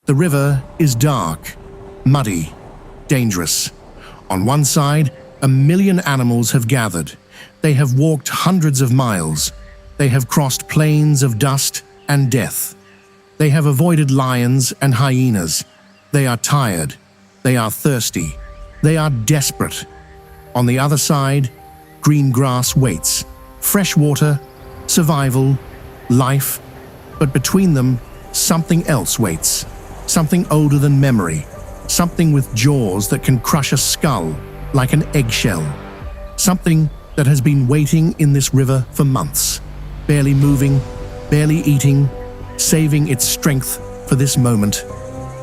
The river is dark, muddy, dangerous. On one side, 1 million animals have gathered. They have walked hundreds of miles. They have crossed plains of dust and death. They have avoided lions and hyenas. They are tired. They are thirsty. They are desperate. On the other side, green grass waits. Fresh water, survival, life. But between them, something else waits. Something older than memory. Something with jaws that can crush a skull like an eggshell. Something that has been waiting in this river for months. Barely moving, barely eating, saving its strength for this moment.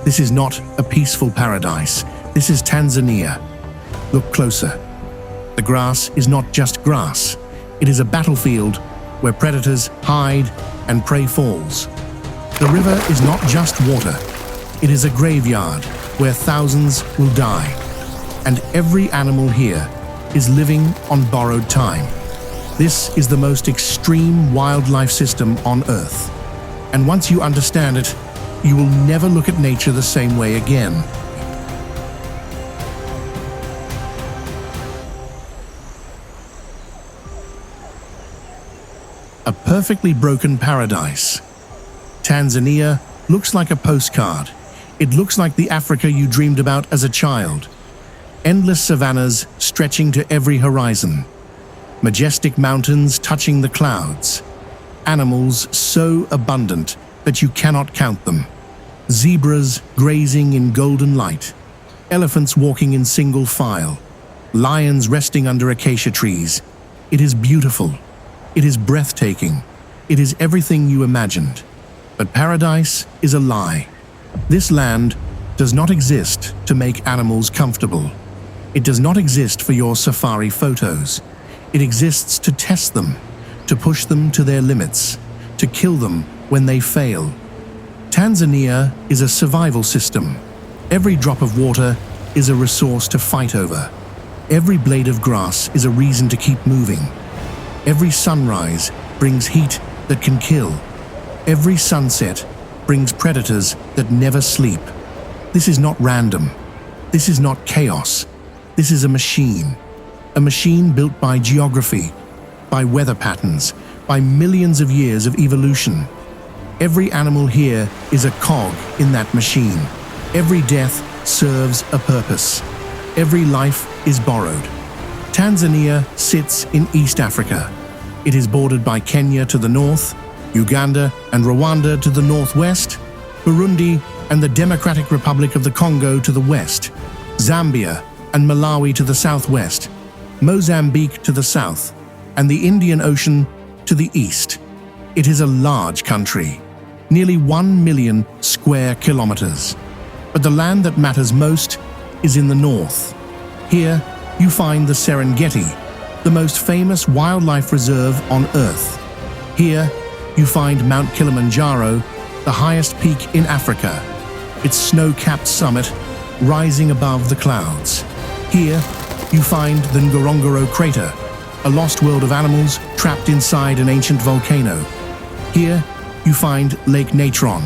This is not a peaceful paradise. This is Tanzania. Look closer. The grass is not just grass. It is a battlefield where predators hide and prey falls. The river is not just water. It is a graveyard where thousands will die. And every animal here is living on borrowed time. This is the most extreme wildlife system on Earth. And once you understand it, you will never look at nature the same way again. A perfectly broken paradise. Tanzania looks like a postcard. It looks like the Africa you dreamed about as a child. Endless savannas stretching to every horizon. Majestic mountains touching the clouds. Animals so abundant that you cannot count them. Zebras grazing in golden light. Elephants walking in single file. Lions resting under acacia trees. It is beautiful. It is breathtaking. It is everything you imagined. But paradise is a lie. This land does not exist to make animals comfortable. It does not exist for your safari photos. It exists to test them, to push them to their limits, to kill them when they fail. Tanzania is a survival system. Every drop of water is a resource to fight over. Every blade of grass is a reason to keep moving. Every sunrise brings heat that can kill. Every sunset brings predators that never sleep. This is not random. This is not chaos. This is a machine. A machine built by geography, by weather patterns, by millions of years of evolution. Every animal here is a cog in that machine. Every death serves a purpose. Every life is borrowed. Tanzania sits in East Africa. It is bordered by Kenya to the north, Uganda and Rwanda to the northwest, Burundi and the Democratic Republic of the Congo to the west, Zambia and Malawi to the southwest, Mozambique to the south, and the Indian Ocean to the east. It is a large country, nearly 1 million square kilometers. But the land that matters most is in the north. Here, you find the Serengeti, the most famous wildlife reserve on Earth. Here, you find Mount Kilimanjaro, the highest peak in Africa, its snow-capped summit rising above the clouds. Here, you find the Ngorongoro crater, a lost world of animals trapped inside an ancient volcano. Here, you find Lake Natron,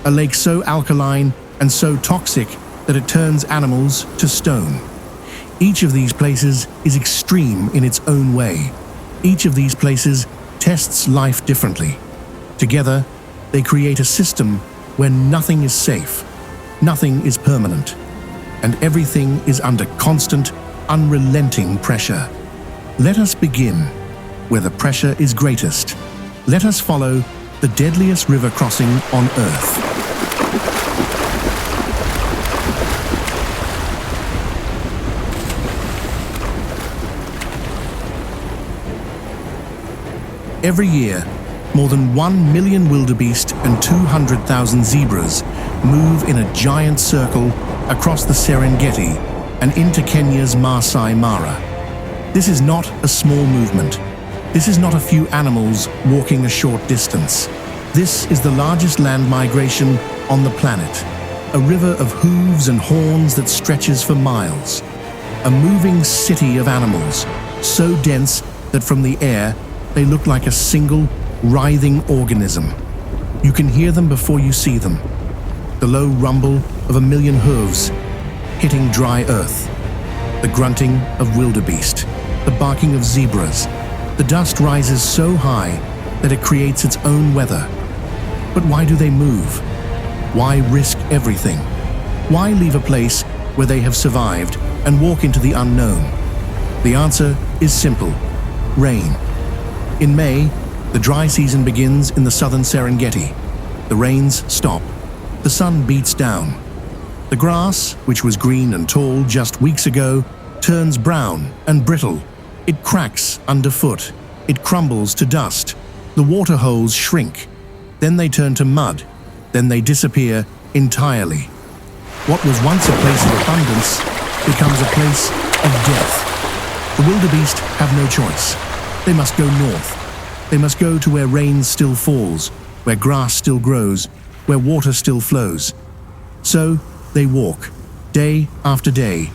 a lake so alkaline and so toxic that it turns animals to stone. Each of these places is extreme in its own way. Each of these places tests life differently. Together, they create a system where nothing is safe, nothing is permanent, and everything is under constant, unrelenting pressure. Let us begin where the pressure is greatest. Let us follow the deadliest river crossing on Earth. Every year, more than 1 million wildebeest and 200,000 zebras move in a giant circle across the Serengeti and into Kenya's Masai Mara. This is not a small movement. This is not a few animals walking a short distance. This is the largest land migration on the planet. A river of hooves and horns that stretches for miles. A moving city of animals, so dense that from the air, they look like a single, writhing organism. You can hear them before you see them. the low rumble of a million hooves hitting dry earth, the grunting of wildebeest, the barking of zebras. The dust rises so high that it creates its own weather. But why do they move? Why risk everything? Why leave a place where they have survived and walk into the unknown? The answer is simple: rain. In May, the dry season begins in the southern Serengeti. The rains stop. The sun beats down. The grass, which was green and tall just weeks ago, turns brown and brittle. It cracks underfoot. It crumbles to dust. The water holes shrink. Then they turn to mud. Then they disappear entirely. What was once a place of abundance becomes a place of death. The wildebeest have no choice. They must go north. They must go to where rain still falls, where grass still grows, where water still flows. So they walk, day after day,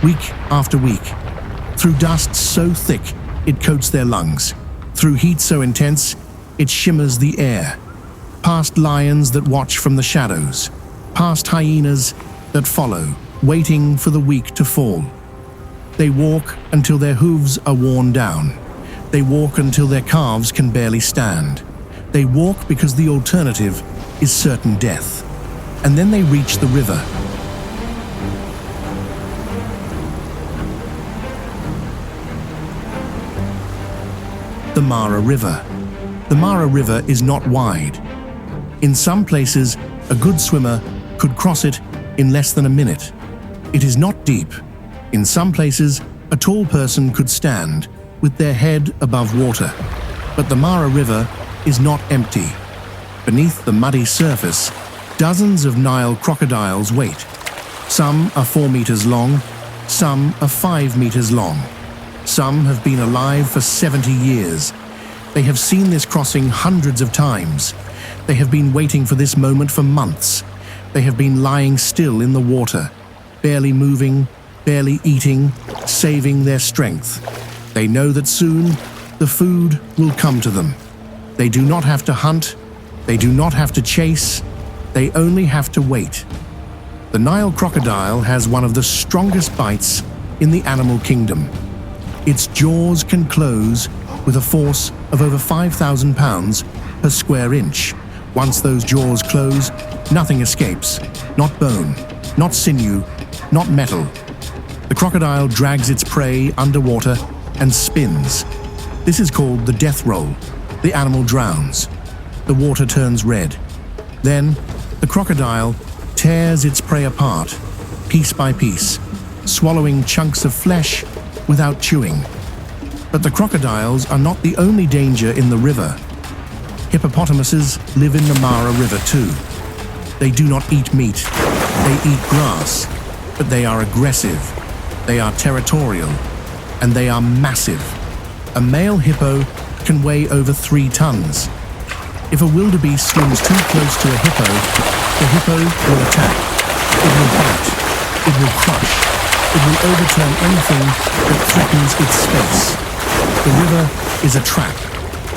week after week, through dust so thick it coats their lungs, through heat so intense it shimmers the air, past lions that watch from the shadows, past hyenas that follow, waiting for the week to fall. They walk until their hooves are worn down. They walk until their calves can barely stand. They walk because the alternative is certain death. And then they reach the river. The Mara River. The Mara River is not wide. In some places, a good swimmer could cross it in less than a minute. It is not deep. In some places, a tall person could stand with their head above water. But the Mara River is not empty. Beneath the muddy surface, dozens of Nile crocodiles wait. Some are 4 meters long, some are 5 meters long. Some have been alive for 70 years. They have seen this crossing hundreds of times. They have been waiting for this moment for months. They have been lying still in the water, barely moving, barely eating, saving their strength. They know that soon the food will come to them. They do not have to hunt. They do not have to chase. They only have to wait. The Nile crocodile has one of the strongest bites in the animal kingdom. Its jaws can close with a force of over 5,000 pounds per square inch. Once those jaws close, nothing escapes. Not bone, not sinew, not metal. The crocodile drags its prey underwater and spins. This is called the death roll. The animal drowns. The water turns red. Then, the crocodile tears its prey apart, piece by piece, swallowing chunks of flesh without chewing. But the crocodiles are not the only danger in the river. Hippopotamuses live in the Mara River too. They do not eat meat. They eat grass. But they are aggressive. They are territorial. And they are massive. A male hippo can weigh over 3 tons. If a wildebeest swims too close to a hippo will attack. It will bite. It will crush. It will overturn anything that threatens its space. The river is a trap,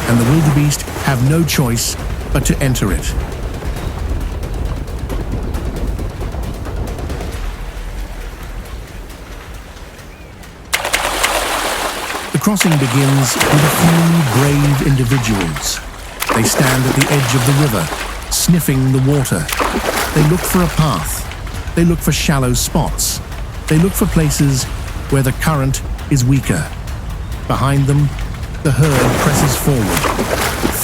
and the wildebeest have no choice but to enter it. The crossing begins with a few brave individuals. They stand at the edge of the river, sniffing the water. They look for a path. They look for shallow spots. They look for places where the current is weaker. Behind them, the herd presses forward.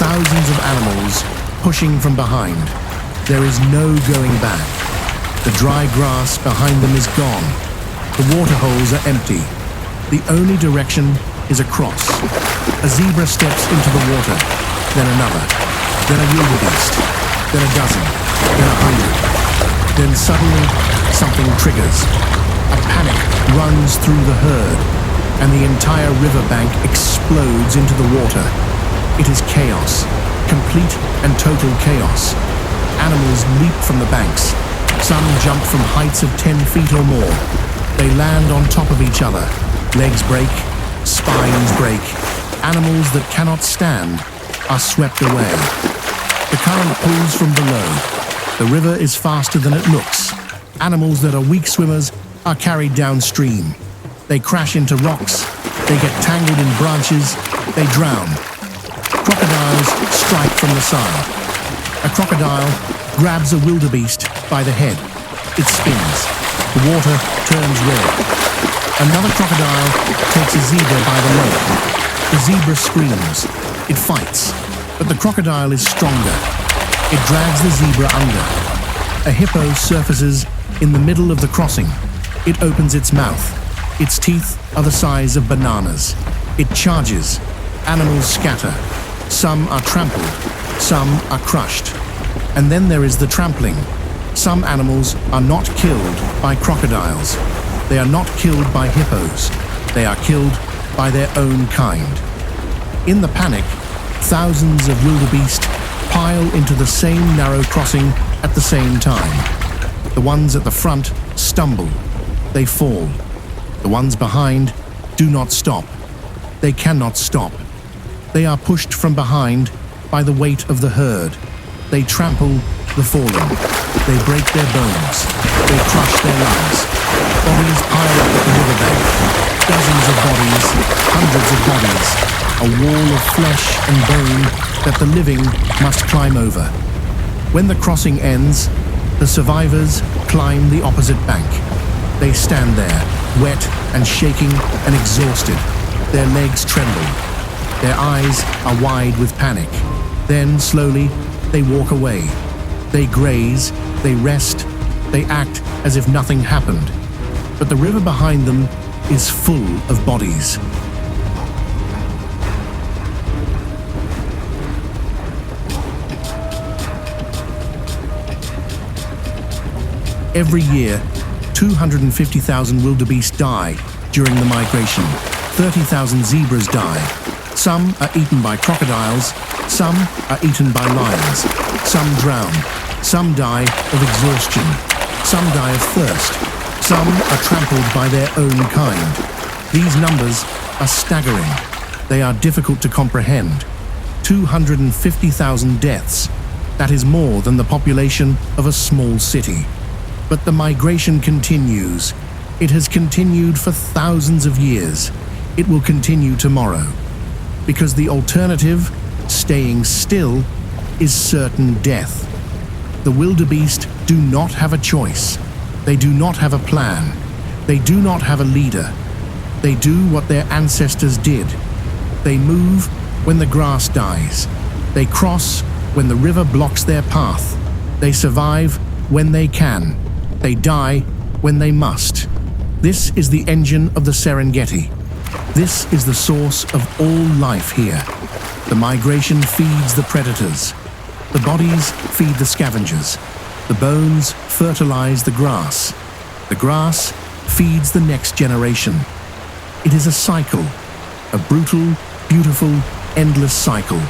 Thousands of animals pushing from behind. There is no going back. The dry grass behind them is gone. The water holes are empty. The only direction is across. A zebra steps into the water, then another, then a wildebeest, then a dozen, then 100. Then suddenly, something triggers. A panic runs through the herd, and the entire riverbank explodes into the water. It is chaos, complete and total chaos. Animals leap from the banks. Some jump from heights of 10 feet or more. They land on top of each other. Legs break, spines break. Animals that cannot stand are swept away. The current pulls from below. The river is faster than it looks. Animals that are weak swimmers are carried downstream. They crash into rocks, they get tangled in branches, they drown. Crocodiles strike from the side. A crocodile grabs a wildebeest by the head. It spins. The water turns red. Another crocodile takes a zebra by the leg. The zebra screams. It fights. But the crocodile is stronger. It drags the zebra under. A hippo surfaces in the middle of the crossing. It opens its mouth. Its teeth are the size of bananas. It charges. Animals scatter. Some are trampled. Some are crushed. And then there is the trampling. Some animals are not killed by crocodiles. They are not killed by hippos. They are killed by their own kind. In the panic, thousands of wildebeest pile into the same narrow crossing at the same time. The ones at the front stumble. They fall. The ones behind do not stop. They cannot stop. They are pushed from behind by the weight of the herd. They trample the fallen. They break their bones. They crush their lungs. Bodies pile up at the riverbank. Dozens of bodies, hundreds of bodies. A wall of flesh and bone that the living must climb over. When the crossing ends, the survivors climb the opposite bank. They stand there, wet and shaking and exhausted. Their legs tremble. Their eyes are wide with panic. Then, slowly, they walk away. They graze, they rest, they act as if nothing happened. But the river behind them is full of bodies. Every year, 250,000 wildebeest die during the migration. 30,000 zebras die. Some are eaten by crocodiles, some are eaten by lions. Some drown. Some die of exhaustion. Some die of thirst. Some are trampled by their own kind. These numbers are staggering. They are difficult to comprehend. 250,000 deaths. That is more than the population of a small city. But the migration continues. It has continued for thousands of years. It will continue tomorrow. Because the alternative, staying still, is certain death. The wildebeest do not have a choice. They do not have a plan. They do not have a leader. They do what their ancestors did. They move when the grass dies. They cross when the river blocks their path. They survive when they can. They die when they must. This is the engine of the Serengeti. This is the source of all life here. The migration feeds the predators. The bodies feed the scavengers. The bones fertilize the grass. The grass feeds the next generation. It is a cycle, a brutal, beautiful, endless cycle.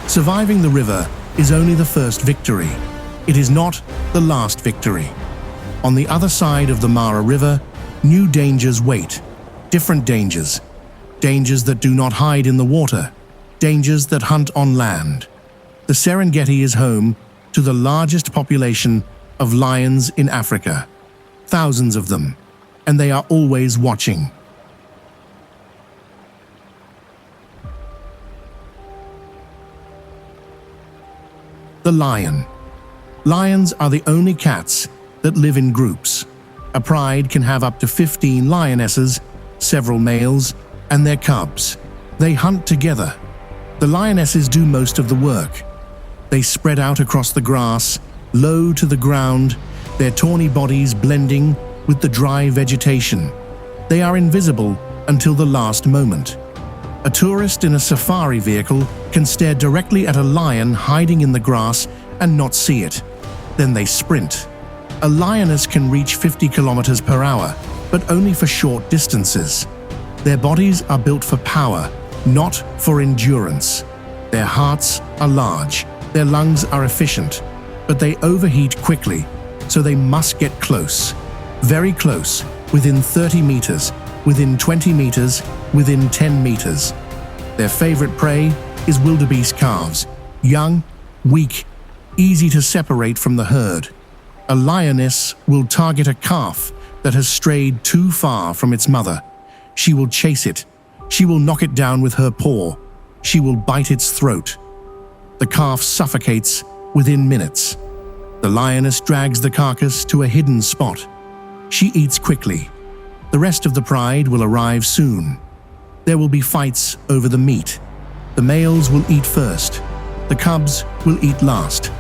Surviving the river is only the first victory. It is not the last victory. On the other side of the Mara River, new dangers wait. Different dangers. Dangers that do not hide in the water. Dangers that hunt on land. The Serengeti is home to the largest population of lions in Africa. Thousands of them. And they are always watching. The lion. Lions are the only cats that live in groups. A pride can have up to 15 lionesses, several males, and their cubs. They hunt together. The lionesses do most of the work. They spread out across the grass, low to the ground, their tawny bodies blending with the dry vegetation. They are invisible until the last moment. A tourist in a safari vehicle can stare directly at a lion hiding in the grass and not see it. Then they sprint. A lioness can reach 50 kilometers per hour, but only for short distances. Their bodies are built for power, not for endurance. Their hearts are large, their lungs are efficient, but they overheat quickly, so they must get close. Very close, within 30 meters, within 20 meters, within 10 meters. Their favorite prey is wildebeest calves, young, weak, easy to separate from the herd. A lioness will target a calf that has strayed too far from its mother. She will chase it. She will knock it down with her paw. She will bite its throat. The calf suffocates within minutes. The lioness drags the carcass to a hidden spot. She eats quickly. The rest of the pride will arrive soon. There will be fights over the meat. The males will eat first. The cubs will eat last.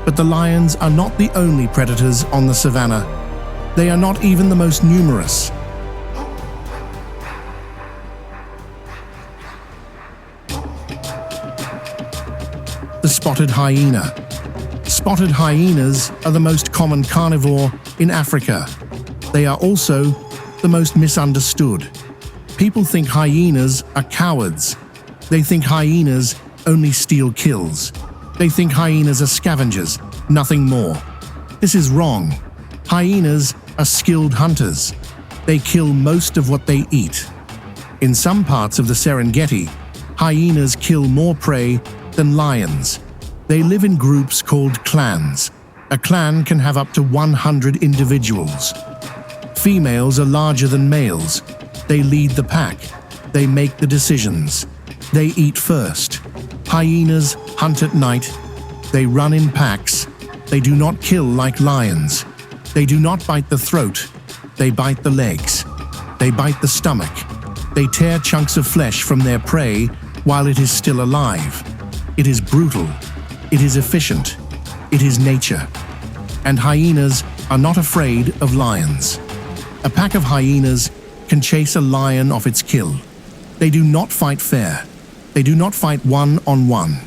But the lions are not the only predators on the savannah. They are not even the most numerous. The spotted hyena. Spotted hyenas are the most common carnivore in Africa. They are also the most misunderstood. People think hyenas are cowards. They think hyenas only steal kills. They think hyenas are scavengers, nothing more. This is wrong. Hyenas are skilled hunters. They kill most of what they eat. In some parts of the Serengeti, hyenas kill more prey than lions. They live in groups called clans. A clan can have up to 100 individuals. Females are larger than males. They lead the pack. They make the decisions. They eat first. Hyenas hunt at night. They run in packs. They do not kill like lions. They do not bite the throat. They bite the legs. They bite the stomach. They tear chunks of flesh from their prey while it is still alive. It is brutal. It is efficient. It is nature. And hyenas are not afraid of lions. A pack of hyenas can chase a lion off its kill. They do not fight fair. They do not fight one-on-one.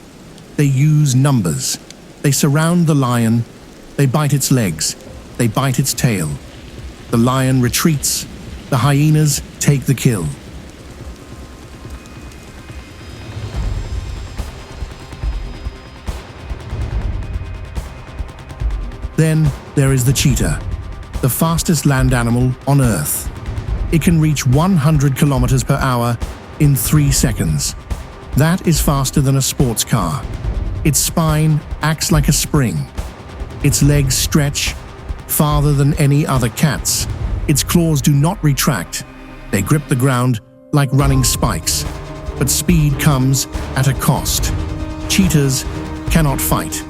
They use numbers. They surround the lion. They bite its legs. They bite its tail. The lion retreats. The hyenas take the kill. Then there is the cheetah, the fastest land animal on Earth. It can reach 100 kilometers per hour in 3 seconds. That is faster than a sports car. Its spine acts like a spring. Its legs stretch farther than any other cat's. Its claws do not retract. They grip the ground like running spikes. But speed comes at a cost. Cheetahs cannot fight.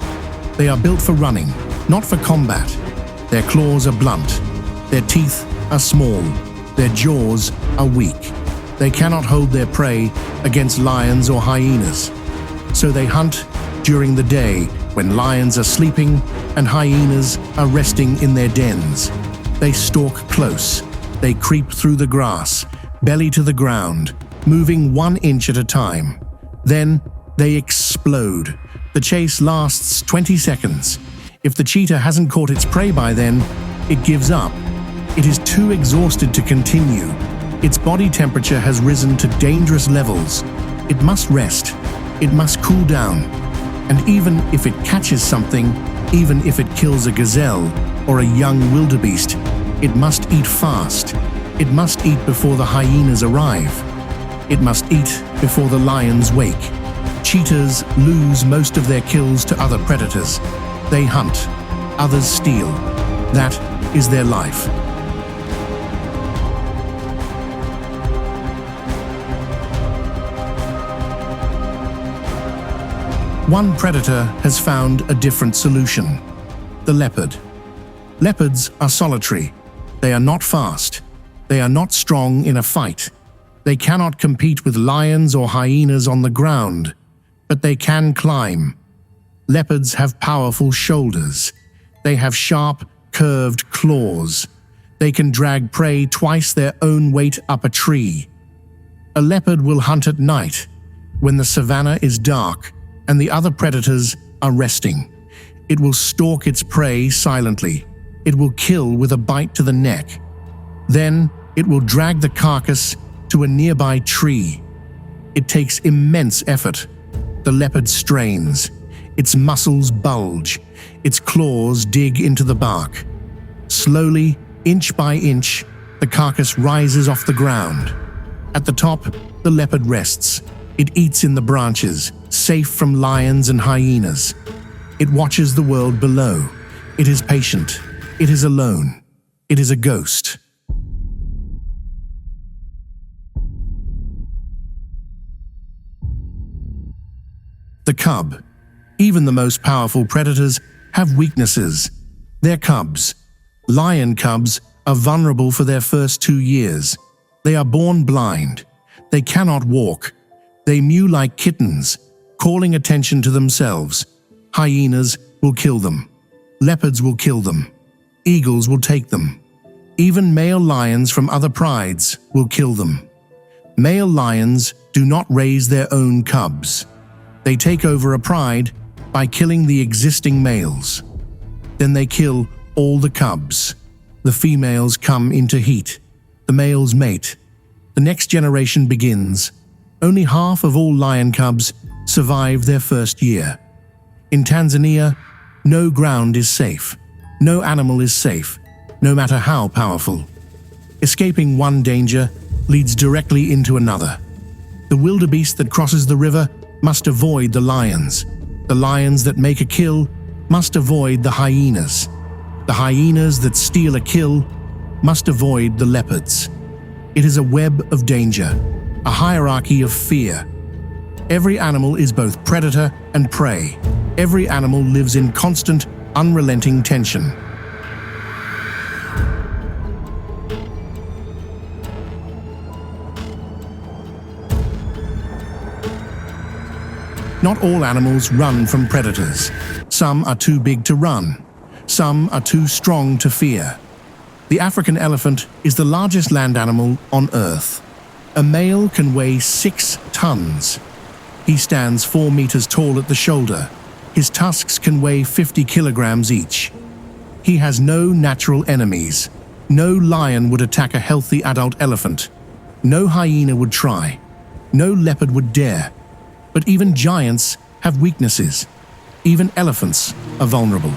They are built for running, not for combat. Their claws are blunt. Their teeth are small. Their jaws are weak. They cannot hold their prey against lions or hyenas. So they hunt during the day when lions are sleeping and hyenas are resting in their dens. They stalk close. They creep through the grass, belly to the ground, moving 1 inch at a time. Then they explode. The chase lasts 20 seconds. If the cheetah hasn't caught its prey by then, it gives up. It is too exhausted to continue. Its body temperature has risen to dangerous levels. It must rest. It must cool down. And even if it catches something, even if it kills a gazelle or a young wildebeest, it must eat fast. It must eat before the hyenas arrive. It must eat before the lions wake. Cheetahs lose most of their kills to other predators. They hunt. Others steal. That is their life. One predator has found a different solution. The leopard. Leopards are solitary. They are not fast. They are not strong in a fight. They cannot compete with lions or hyenas on the ground, but they can climb. Leopards have powerful shoulders. They have sharp, curved claws. They can drag prey twice their own weight up a tree. A leopard will hunt at night, when the savanna is dark and the other predators are resting. It will stalk its prey silently. It will kill with a bite to the neck. Then it will drag the carcass to a nearby tree. It takes immense effort. The leopard strains. Its muscles bulge. Its claws dig into the bark. Slowly, inch by inch, The carcass rises off the ground. At the top, the leopard rests. It eats in the branches, safe from lions and hyenas. It watches the world below. It is patient. It is alone. It is a ghost. The cub. Even the most powerful predators have weaknesses. Their cubs. Lion cubs are vulnerable for their first 2 years. They are born blind. They cannot walk. They mew like kittens, calling attention to themselves. Hyenas will kill them. Leopards will kill them. Eagles will take them. Even male lions from other prides will kill them. Male lions do not raise their own cubs. They take over a pride by killing the existing males. Then they kill all the cubs. The females come into heat. The males mate. The next generation begins. Only half of all lion cubs survive their first year. In Tanzania, no ground is safe. No animal is safe, no matter how powerful. Escaping one danger leads directly into another. The wildebeest that crosses the river must avoid the lions. The lions that make a kill must avoid the hyenas. The hyenas that steal a kill must avoid the leopards. It is a web of danger, a hierarchy of fear. Every animal is both predator and prey. Every animal lives in constant, unrelenting tension. Not all animals run from predators. Some are too big to run. Some are too strong to fear. The African elephant is the largest land animal on Earth. A male can weigh 6 tons. He stands 4 meters tall at the shoulder. His tusks can weigh 50 kilograms each. He has no natural enemies. No lion would attack a healthy adult elephant. No hyena would try. No leopard would dare. But even giants have weaknesses. Even elephants are vulnerable.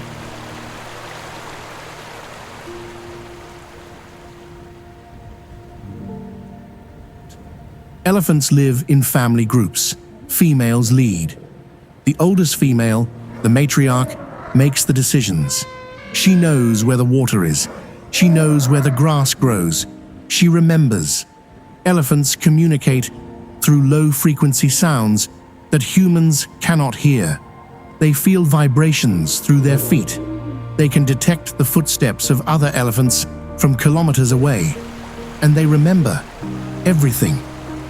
Elephants live in family groups. Females lead. The oldest female, the matriarch, makes the decisions. She knows where the water is. She knows where the grass grows. She remembers. Elephants communicate through low-frequency sounds that humans cannot hear. They feel vibrations through their feet. They can detect the footsteps of other elephants from kilometers away. And they remember everything.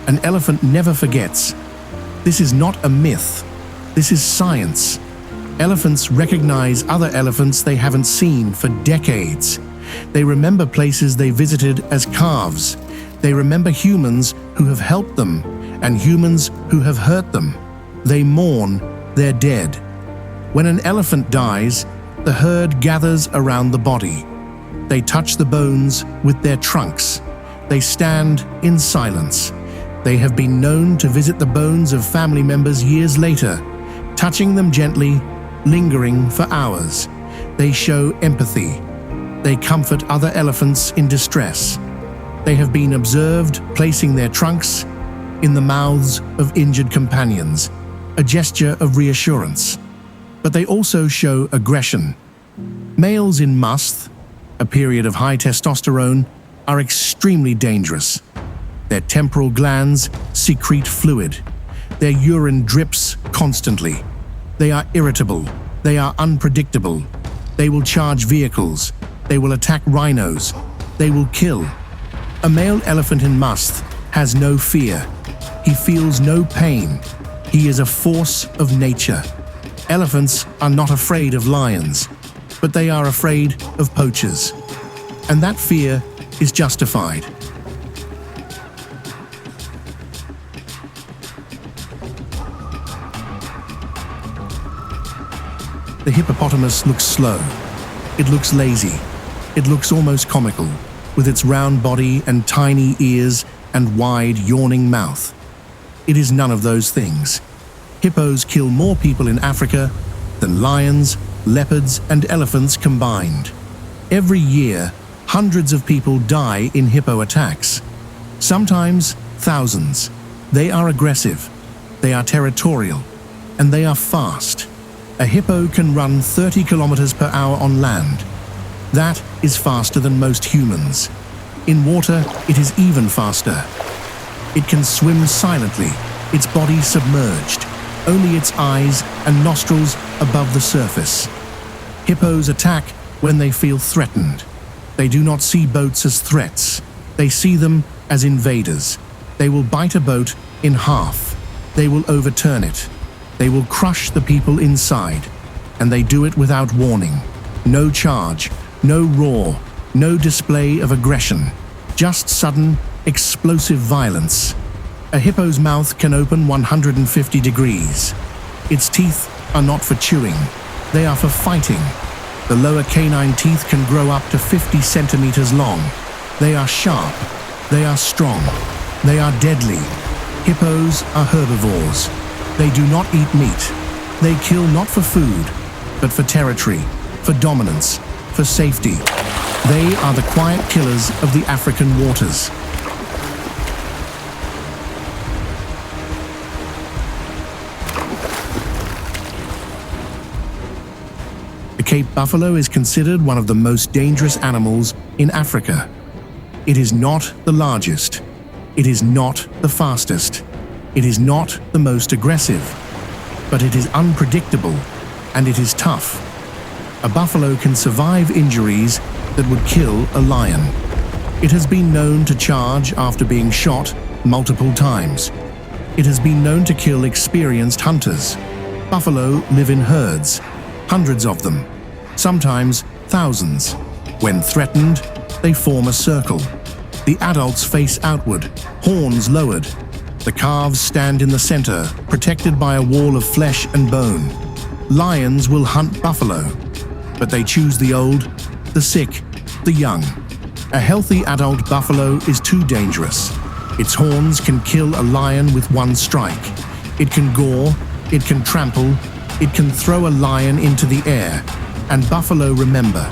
An elephant never forgets. This is not a myth. This is science. Elephants recognize other elephants they haven't seen for decades. They remember places they visited as calves. They remember humans who have helped them and humans who have hurt them. They mourn their dead. When an elephant dies, the herd gathers around the body. They touch the bones with their trunks. They stand in silence. They have been known to visit the bones of family members years later, touching them gently, lingering for hours. They show empathy. They comfort other elephants in distress. They have been observed placing their trunks in the mouths of injured companions, a gesture of reassurance. But they also show aggression. Males in musth, a period of high testosterone, are extremely dangerous. Their temporal glands secrete fluid. Their urine drips constantly. They are irritable. They are unpredictable. They will charge vehicles. They will attack rhinos. They will kill. A male elephant in musth has no fear. He feels no pain. He is a force of nature. Elephants are not afraid of lions, but they are afraid of poachers. And that fear is justified. The hippopotamus looks slow. It looks lazy. It looks almost comical, with its round body and tiny ears and wide, yawning mouth. It is none of those things. Hippos kill more people in Africa than lions, leopards, and elephants combined. Every year, Hundreds of people die in hippo attacks. Sometimes thousands. They are aggressive, they are territorial, and they are fast. A hippo can run 30 kilometers per hour on land. That is faster than most humans. In water, it is even faster. It can swim silently, its body submerged, only its eyes and nostrils above the surface. Hippos attack when they feel threatened. They do not see boats as threats. They see them as invaders. They will bite a boat in half. They will overturn it. They will crush the people inside. And they do it without warning. No charge, no roar, no display of aggression. Just sudden, explosive violence. A hippo's mouth can open 150 degrees. Its teeth are not for chewing. They are for fighting. The lower canine teeth can grow up to 50 centimeters long. They are sharp. They are strong. They are deadly. Hippos are herbivores. They do not eat meat. They kill not for food, but for territory, for dominance, for safety. They are the quiet killers of the African waters. The Cape buffalo is considered one of the most dangerous animals in Africa. It is not the largest. It is not the fastest. It is not the most aggressive. But it is unpredictable, and it is tough. A buffalo can survive injuries that would kill a lion. It has been known to charge after being shot multiple times. It has been known to kill experienced hunters. Buffalo live in herds, hundreds of them, sometimes thousands. When threatened, they form a circle. The adults face outward, horns lowered. The calves stand in the center, protected by a wall of flesh and bone. Lions will hunt buffalo, but they choose the old, the sick, the young. A healthy adult buffalo is too dangerous. Its horns can kill a lion with one strike. It can gore, it can trample, it can throw a lion into the air. And buffalo remember.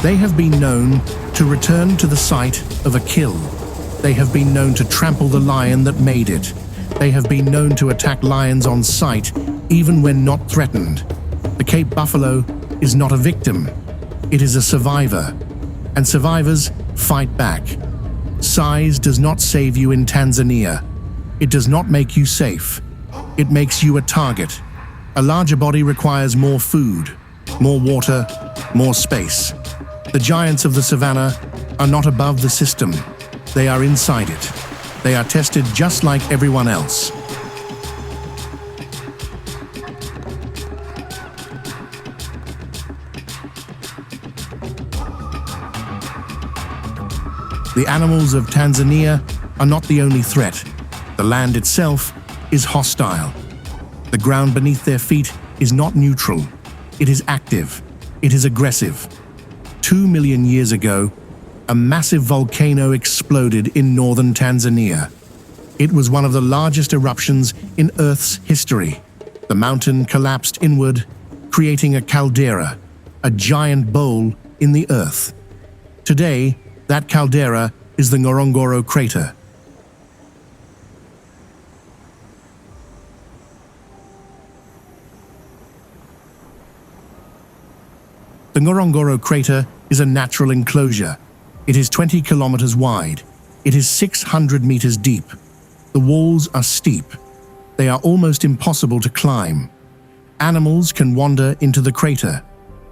They have been known to return to the site of a kill. They have been known to trample the lion that made it. They have been known to attack lions on sight, even when not threatened. The Cape buffalo is not a victim. It is a survivor. And survivors fight back. Size does not save you in Tanzania. It does not make you safe. It makes you a target. A larger body requires more food, more water, more space. The giants of the savannah are not above the system. They are inside it. They are tested just like everyone else. The animals of Tanzania are not the only threat. The land itself is hostile. The ground beneath their feet is not neutral. It is active. It is aggressive. 2 million years ago, a massive volcano exploded in northern Tanzania. It was one of the largest eruptions in Earth's history. The mountain collapsed inward, creating a caldera, a giant bowl in the earth. Today, that caldera is the Ngorongoro crater. The Ngorongoro crater is a natural enclosure. It is 20 kilometers wide. It is 600 meters deep. The walls are steep. They are almost impossible to climb. Animals can wander into the crater.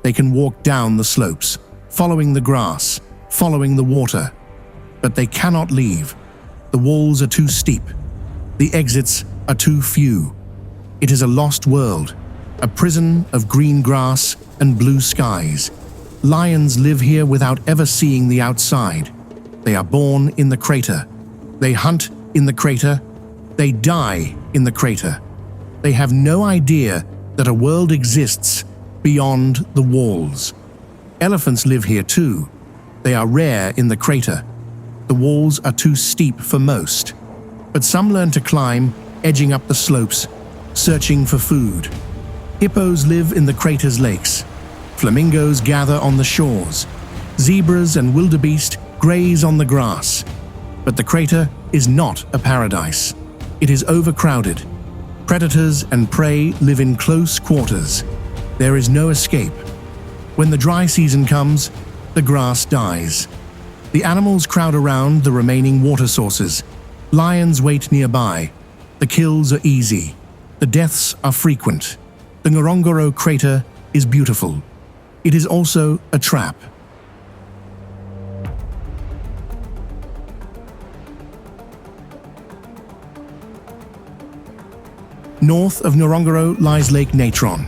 They can walk down the slopes, following the grass, following the water. But they cannot leave. The walls are too steep. The exits are too few. It is a lost world, a prison of green grass and blue skies. Lions live here without ever seeing the outside. They are born in the crater. They hunt in the crater. They die in the crater. They have no idea that a world exists beyond the walls. Elephants live here too. They are rare in the crater. The walls are too steep for most. But some learn to climb, edging up the slopes, searching for food. Hippos live in the crater's lakes. Flamingos gather on the shores. Zebras and wildebeest graze on the grass. But the crater is not a paradise. It is overcrowded. Predators and prey live in close quarters. There is no escape. When the dry season comes, the grass dies. The animals crowd around the remaining water sources. Lions wait nearby. The kills are easy. The deaths are frequent. The Ngorongoro crater is beautiful. It is also a trap. North of Ngorongoro lies Lake Natron,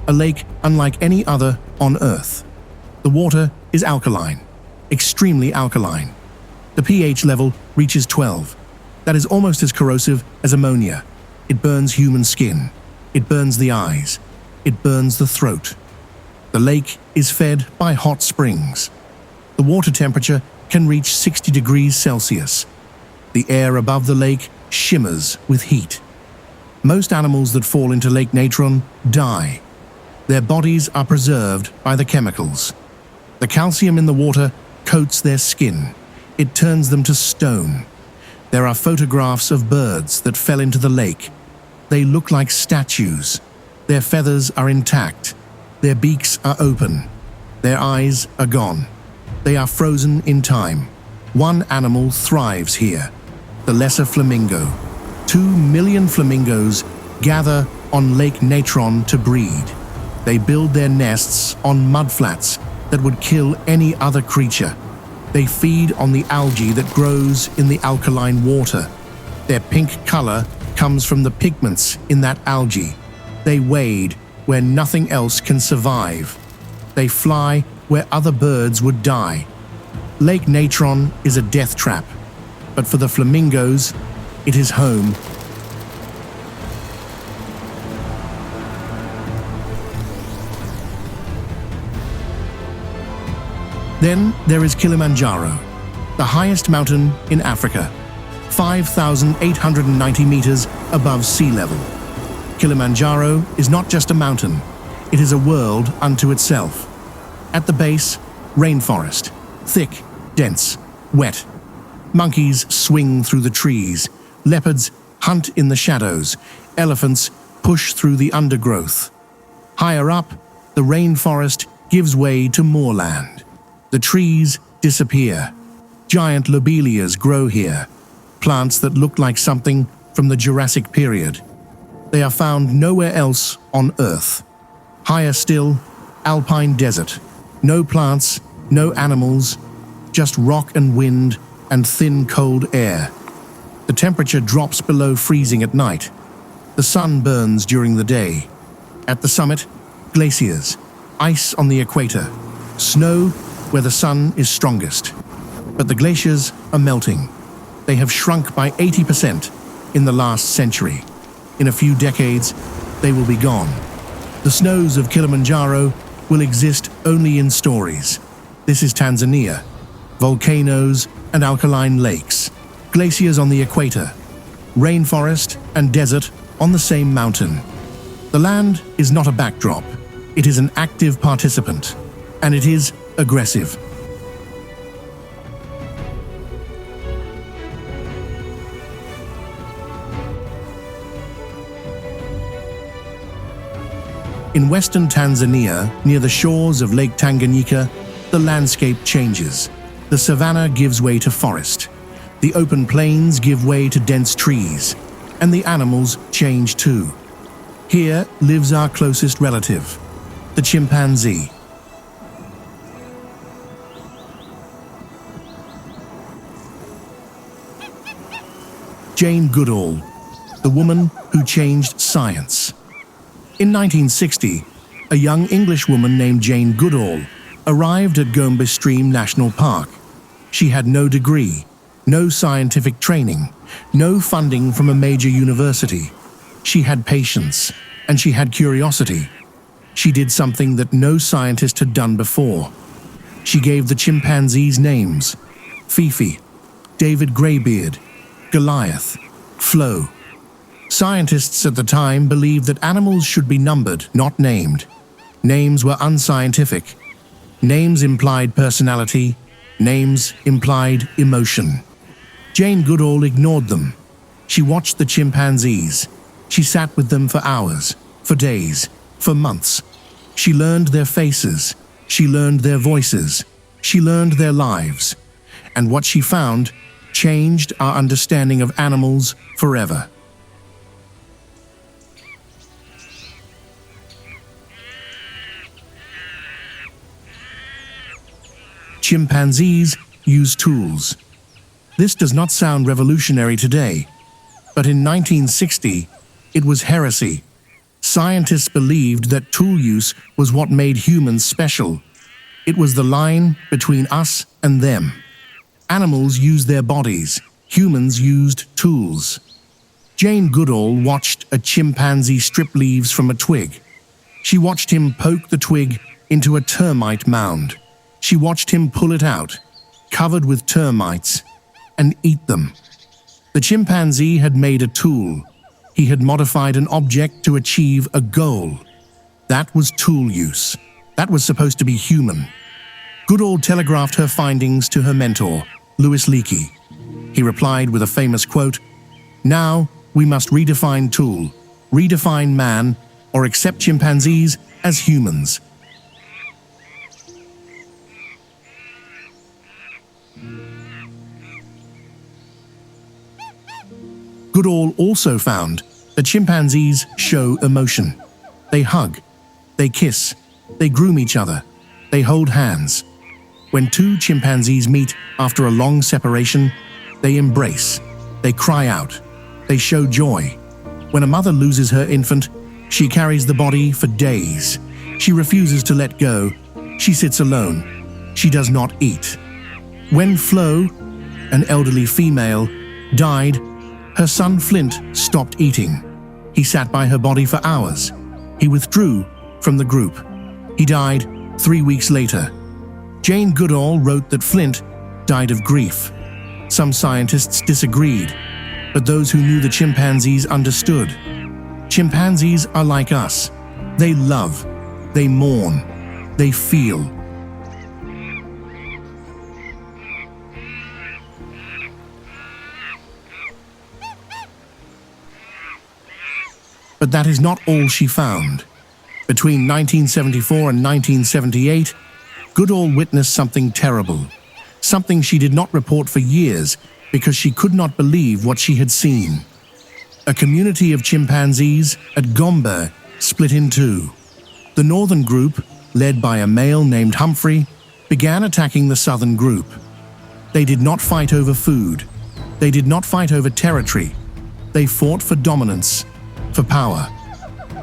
a lake unlike any other on Earth. The water is alkaline, extremely alkaline. The pH level reaches 12. That is almost as corrosive as ammonia. It burns human skin. It burns the eyes. It burns the throat. The lake is fed by hot springs. The water temperature can reach 60 degrees Celsius. The air above the lake shimmers with heat. Most animals that fall into Lake Natron die. Their bodies are preserved by the chemicals. The calcium in the water coats their skin. It turns them to stone. There are photographs of birds that fell into the lake. They look like statues. Their feathers are intact. Their beaks are open. Their eyes are gone. They are frozen in time. One animal thrives here, the lesser flamingo. 2 million flamingos gather on Lake Natron to breed. They build their nests on mudflats that would kill any other creature. They feed on the algae that grows in the alkaline water. Their pink color comes from the pigments in that algae. They wade where nothing else can survive. They fly where other birds would die. Lake Natron is a death trap, but for the flamingos, it is home. Then there is Kilimanjaro, the highest mountain in Africa, 5,890 meters above sea level. Kilimanjaro is not just a mountain, it is a world unto itself. At the base, rainforest, thick, dense, wet. Monkeys swing through the trees, leopards hunt in the shadows, elephants push through the undergrowth. Higher up, the rainforest gives way to moorland. The trees disappear. Giant lobelias grow here, plants that look like something from the Jurassic period. They are found nowhere else on Earth. Higher still, alpine desert. No plants, no animals, just rock and wind and thin cold air. The temperature drops below freezing at night. The sun burns during the day. At the summit, glaciers, ice on the equator, snow where the sun is strongest. But the glaciers are melting. They have shrunk by 80% in the last century. In a few decades, they will be gone. The snows of Kilimanjaro will exist only in stories. This is Tanzania. Volcanoes and alkaline lakes, glaciers on the equator, rainforest and desert on the same mountain. The land is not a backdrop. It is an active participant, and it is aggressive. In western Tanzania, near the shores of Lake Tanganyika, the landscape changes. The savanna gives way to forest. The open plains give way to dense trees, and the animals change too. Here lives our closest relative, the chimpanzee. Jane Goodall, the woman who changed science. In 1960, a young English woman named Jane Goodall arrived at Gombe Stream National Park. She had no degree, no scientific training, no funding from a major university. She had patience, and she had curiosity. She did something that no scientist had done before. She gave the chimpanzees names: Fifi, David Greybeard, Goliath, Flo. Scientists at the time believed that animals should be numbered, not named. Names were unscientific. Names implied personality, names implied emotion. Jane Goodall ignored them. She watched the chimpanzees. She sat with them for hours, for days, for months. She learned their faces. She learned their voices. She learned their lives. And what she found changed our understanding of animals forever. Chimpanzees use tools. This does not sound revolutionary today, but in 1960, it was heresy. Scientists believed that tool use was what made humans special. It was the line between us and them. Animals used their bodies. Humans used tools. Jane Goodall watched a chimpanzee strip leaves from a twig. She watched him poke the twig into a termite mound. She watched him pull it out, covered with termites, and eat them. The chimpanzee had made a tool. He had modified an object to achieve a goal. That was tool use. That was supposed to be human. Goodall telegraphed her findings to her mentor, Louis Leakey. He replied with a famous quote, "Now we must redefine tool, redefine man, or accept chimpanzees as humans." Goodall also found that chimpanzees show emotion. They hug, they kiss, they groom each other, they hold hands. When two chimpanzees meet after a long separation, they embrace, they cry out, they show joy. When a mother loses her infant, she carries the body for days. She refuses to let go. She sits alone. She does not eat. When Flo, an elderly female, died, her son Flint stopped eating. He sat by her body for hours. He withdrew from the group. He died 3 weeks later. Jane Goodall wrote that Flint died of grief. Some scientists disagreed, but those who knew the chimpanzees understood. Chimpanzees are like us. They love, they mourn, they feel. But that is not all she found. Between 1974 and 1978, Goodall witnessed something terrible, something she did not report for years because she could not believe what she had seen. A community of chimpanzees at Gombe split in two. The northern group, led by a male named Humphrey, began attacking the southern group. They did not fight over food. They did not fight over territory. They fought for dominance, for power.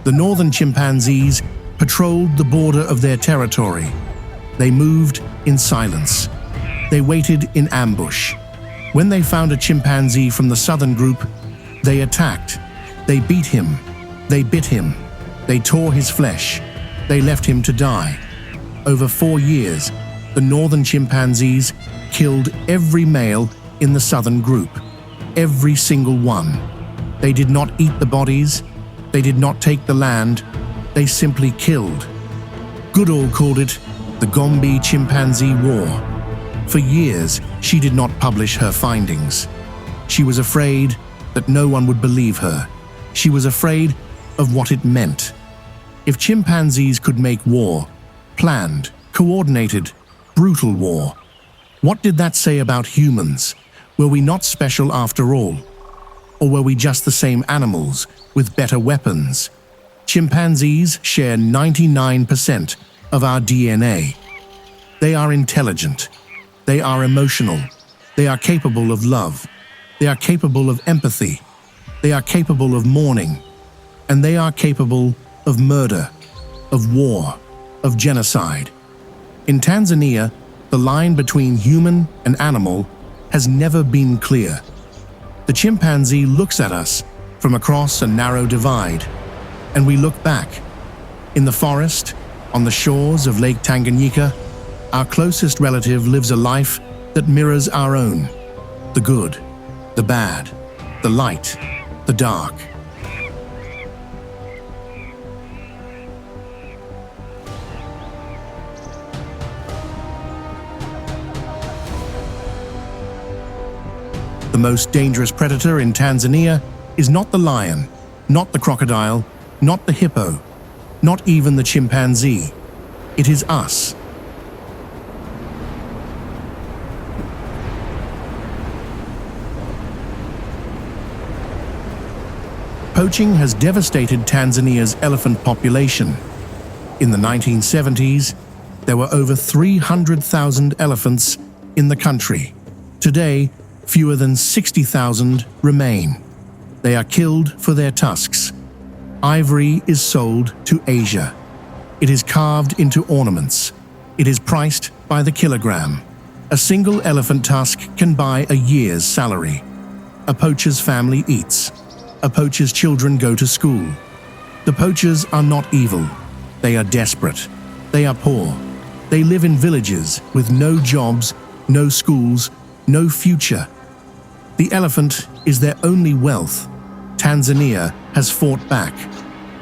The northern chimpanzees patrolled the border of their territory. They moved in silence. They waited in ambush. When they found a chimpanzee from the southern group, they attacked. They beat him. They bit him. They tore his flesh. They left him to die. Over 4 years, the northern chimpanzees killed every male in the southern group. Every single one. They did not eat the bodies. They did not take the land. They simply killed. Goodall called it the Gombe Chimpanzee War. For years, she did not publish her findings. She was afraid that no one would believe her. She was afraid of what it meant. If chimpanzees could make war, planned, coordinated, brutal war, what did that say about humans? Were we not special after all? Or were we just the same animals with better weapons? Chimpanzees share 99% of our DNA. They are intelligent. They are emotional. They are capable of love. They are capable of empathy. They are capable of mourning. And they are capable of murder, of war, of genocide. In Tanzania, the line between human and animal has never been clear. The chimpanzee looks at us from across a narrow divide, and we look back. In the forest, on the shores of Lake Tanganyika, our closest relative lives a life that mirrors our own. The good, the bad, the light, the dark. The most dangerous predator in Tanzania is not the lion, not the crocodile, not the hippo, not even the chimpanzee. It is us. Poaching has devastated Tanzania's elephant population. In the 1970s, there were over 300,000 elephants in the country. Today, fewer than 60,000 remain. They are killed for their tusks. Ivory is sold to Asia. It is carved into ornaments. It is priced by the kilogram. A single elephant tusk can buy a year's salary. A poacher's family eats. A poacher's children go to school. The poachers are not evil. They are desperate. They are poor. They live in villages with no jobs, no schools, no future. The elephant is their only wealth. Tanzania has fought back.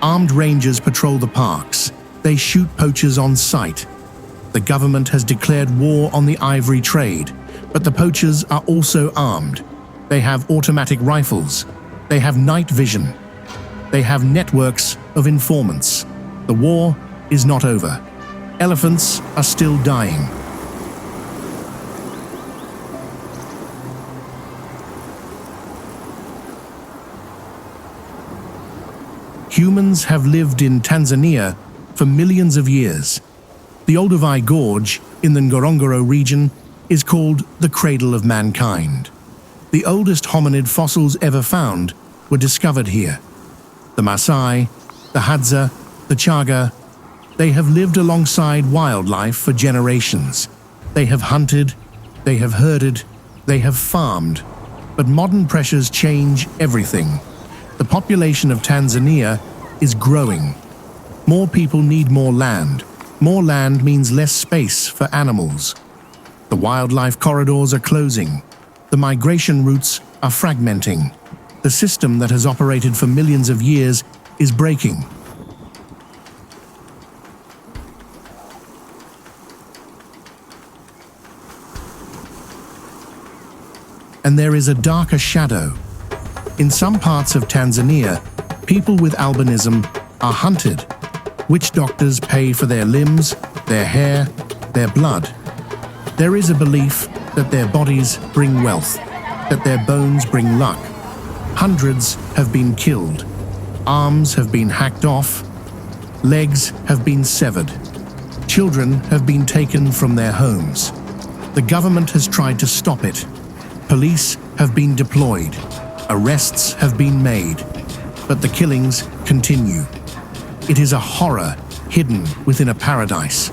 Armed rangers patrol the parks. They shoot poachers on sight. The government has declared war on the ivory trade, but the poachers are also armed. They have automatic rifles. They have night vision. They have networks of informants. The war is not over. Elephants are still dying. Humans have lived in Tanzania for millions of years. The Olduvai Gorge in the Ngorongoro region is called the cradle of mankind. The oldest hominid fossils ever found were discovered here. The Maasai, the Hadza, the Chaga, they have lived alongside wildlife for generations. They have hunted, they have herded, they have farmed. But modern pressures change everything. The population of Tanzania is growing. More people need more land. More land means less space for animals. The wildlife corridors are closing. The migration routes are fragmenting. The system that has operated for millions of years is breaking. And there is a darker shadow. In some parts of Tanzania, people with albinism are hunted. Witch doctors pay for their limbs, their hair, their blood. There is a belief that their bodies bring wealth, that their bones bring luck. Hundreds have been killed. Arms have been hacked off. Legs have been severed. Children have been taken from their homes. The government has tried to stop it. Police have been deployed. Arrests have been made. But the killings continue. It is a horror hidden within a paradise,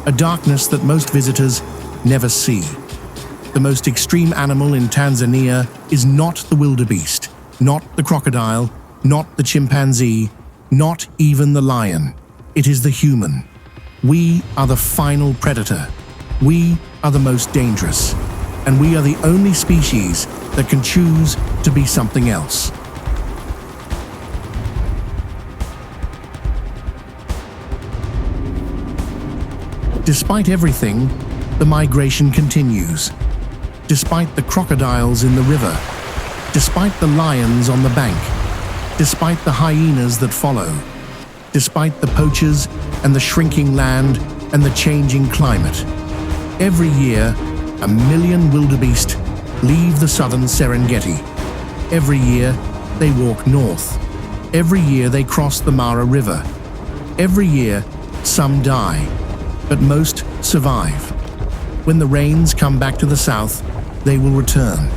a darkness that most visitors never see. The most extreme animal in Tanzania is not the wildebeest, not the crocodile, not the chimpanzee, not even the lion. It is the human. We are the final predator. We are the most dangerous. And we are the only species that can choose to be something else. Despite everything, the migration continues. Despite the crocodiles in the river, despite the lions on the bank, despite the hyenas that follow, despite the poachers and the shrinking land and the changing climate. Every year, 1 million wildebeest leave the southern Serengeti. Every year, they walk north. Every year, they cross the Mara River. Every year, some die, but most survive. When the rains come back to the south, they will return.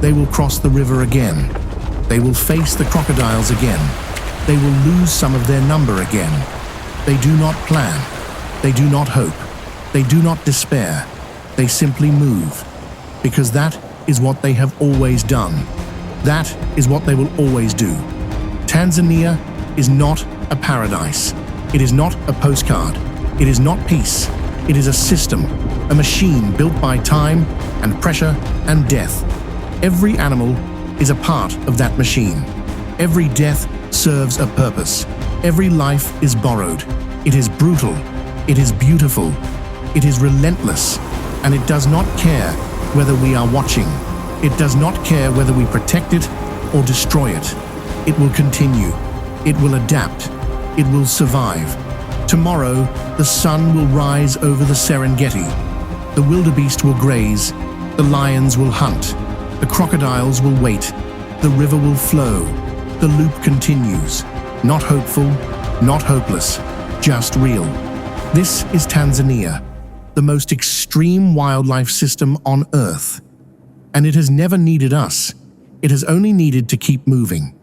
They will cross the river again. They will face the crocodiles again. They will lose some of their number again. They do not plan. They do not hope. They do not despair. They simply move. Because that is what they have always done. That is what they will always do. Tanzania is not a paradise. It is not a postcard. It is not peace. It is a system, a machine built by time and pressure and death. Every animal is a part of that machine. Every death serves a purpose. Every life is borrowed. It is brutal. It is beautiful. It is relentless. And it does not care whether we are watching. It does not care whether we protect it or destroy it. It will continue. It will adapt. It will survive. Tomorrow, the sun will rise over the Serengeti. The wildebeest will graze. The lions will hunt. The crocodiles will wait. The river will flow. The loop continues. Not hopeful, not hopeless, just real. This is Tanzania, the most extreme wildlife system on Earth. And it has never needed us. It has only needed to keep moving.